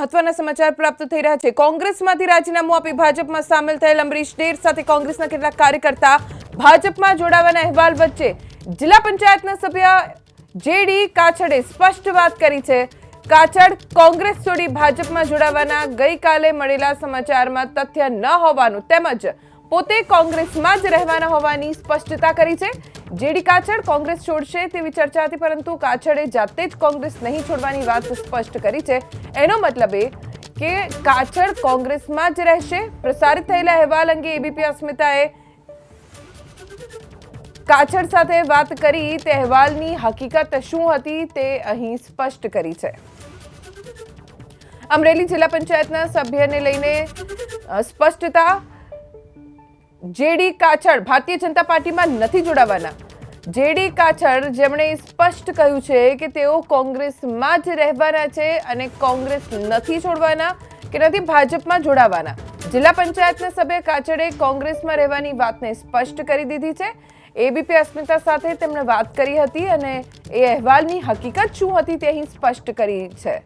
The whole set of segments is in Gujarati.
મહત્વના સમાચાર પ્રાપ્ત થઈ રહ્યા છે। કોંગ્રેસમાંથી રાજીનામું આપી ભાજપમાં સામેલ થયેલ અમરીશ ડેર સાથે કોંગ્રેસના કેટલાક કાર્યકર્તા ભાજપમાં જોડાવાના અહેવાલ વચ્ચે જિલ્લા પંચાયતના સભ્ય જેડી કાછડે સ્પષ્ટ વાત કરી છે। કાછડ કોંગ્રેસ છોડી ભાજપમાં જોડાવાના ગઈકાલે મળેલા સમાચારમાં તથ્ય ન હોવાનું તેમજ પોતે કોંગ્રેસમાં જ રહેવાના હોવાની સ્પષ્ટતા કરી છે। જેડી કાછડ કોંગ્રેસ છોડશે તેવી ચર્ચા હતી, પરંતુ કાછડે જાતે જ કોંગ્રેસ નહીં છોડવાની વાત સ્પષ્ટ કરી છે। એનો મતલબ એ કે કાછડ કોંગ્રેસમાં જ રહેશે। પ્રસારિત થયેલા અહેવાલ અંગે એબીપી અસ્મિતાએ કાછડ સાથે વાત કરી તે અહેવાલની હકીકત શું હતી તે અહીં સ્પષ્ટ કરી છે। અમરેલી જિલ્લા પંચાયતના સભ્યને લઈને સ્પષ્ટતા। જેડી કાછડ ભારતીય જનતા પાર્ટીમાં નથી જોડાવાના। જેડી કાછડ જેમણે સ્પષ્ટ કહ્યું છે કે તેઓ કોંગ્રેસમાં જ રહેવાના છે અને કોંગ્રેસ નથી છોડવાના કે નથી ભાજપમાં જોડાવાના। જિલ્લા પંચાયતના સભ્ય કાછડે કોંગ્રેસમાં રહેવાની વાતને સ્પષ્ટ કરી દીધી છે। એબીપી અસ્મિતા સાથે તેમણે વાત કરી હતી અને એ અહેવાલની હકીકત શું હતી તે અહીં સ્પષ્ટ કરી છે।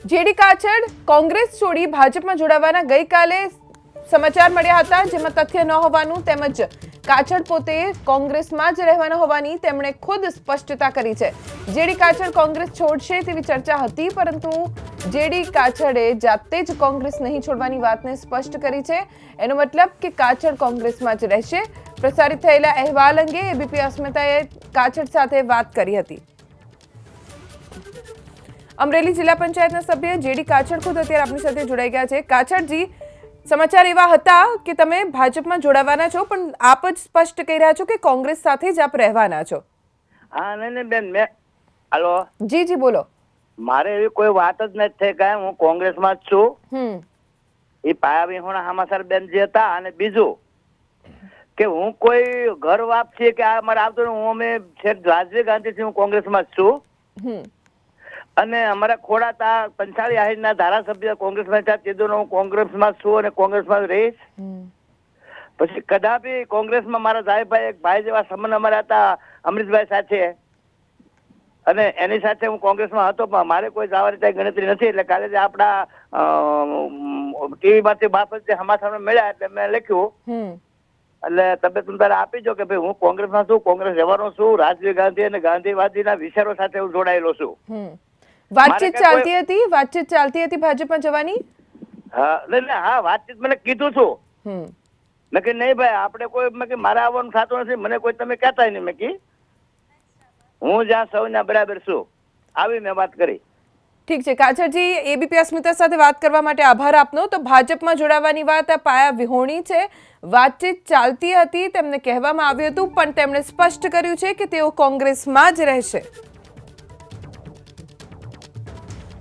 જેડી કાછડ કોંગ્રેસ છોડી ભાજપમાં જોડાવાના ગઈકાલે સમાચાર મળ્યા હતા, જેમાં તથ્ય ન હોવાનું તેમજ કાછડ પોતે કોંગ્રેસમાં જ રહેવાના હોવાની તેમણે ખુદ સ્પષ્ટતા કરી છે। જેડી કાછડ કોંગ્રેસ છોડશે તેવી ચર્ચા હતી, પરંતુ જેડી કાછડે જાતે જ કોંગ્રેસ નહીં છોડવાની વાતને સ્પષ્ટ કરી છે। એનો મતલબ કે કાછડ કોંગ્રેસમાં જ રહેશે। પ્રસારિત થયેલા અહેવાલ અંગે એબીપી અસ્મિતાએ કાછડ સાથે વાત કરી હતી। અમરેલી જિલ્લા પંચાયતના સભ્ય જેડી કાછડ ખુદ અત્યારે આપણી સાથે જોડાઈ ગયા છે। કાછડજી, સમાચાર એવા હતા કે તમે ભાજપમાં જોડાવાના છો, પણ આપ જ સ્પષ્ટ કહી રહ્યા છો કે કોંગ્રેસ સાથે જ આપ રહેવાના છો। હા નહીં બેન, મેં હાલો જી જી બોલો। મારે એવી કોઈ વાત જ નથી થઈ કે હું કોંગ્રેસમાં જ છું। એ પાયા વિહોણા હામાસર બેન જે હતા, અને બીજું કે હું કોઈ ઘર વાપસી કે આ મારે આવતો હું અમે રાજીવ ગાંધીથી હું કોંગ્રેસમાં જ છું। અને અમારા ખોડા તા પંચાળી આહિરના ધારાસભ્ય કોંગ્રેસમાં હતા, તેદોનો હું કોંગ્રેસમાં છું અને કોંગ્રેસમાં જ રહીશ। પછી કદાપી કોંગ્રેસમાં મારા સાહેબભાઈ એક ભાઈ જેવા સંબંધ અમારા હતા અમરીશભાઈ સાથે, અને એની સાથે હું કોંગ્રેસમાં હતો, પણ મારે કોઈ જવાની ત્યાં ગણતરી નથી। એટલે કાલે જે આપણા ટીવી માંથી બાબત જે સમાચાર મળ્યા એટલે મેં લખ્યું, એટલે તમે તારે આપી દો કે ભાઈ હું કોંગ્રેસમાં છું, કોંગ્રેસ રહેવાનો છું, રાજીવ ગાંધી અને ગાંધીવાદીના વિચારો સાથે હું જોડાયેલો છું। વાતચીત ચાલતી હતી ભાજપમાં જવાની? હા, વાતચીત મને કીધું છું। મેં કે નહીં ભાઈ આપણે કોઈ, મેં કે મારે આવવાનું થતું નથી, મને કોઈ તમે કહેતા નહીં। મેં કી હું જ્યાં સૌના બરાબર છું, આવી મેં વાત કરી। ઠીક છે કાછડજી, એબીપી અસ્મિતા સાથે વાત કરવા માટે આભાર આપનો। તો ભાજપમાં જોડાવાની વાત પાયા વિહોણી છે। વાતચીત ચાલતી હતી, તેમને કહેવામાં આવ્યું હતું, પણ તેમણે સ્પષ્ટ કર્યું છે કે તેઓ કોંગ્રેસમાં જ રહેશે।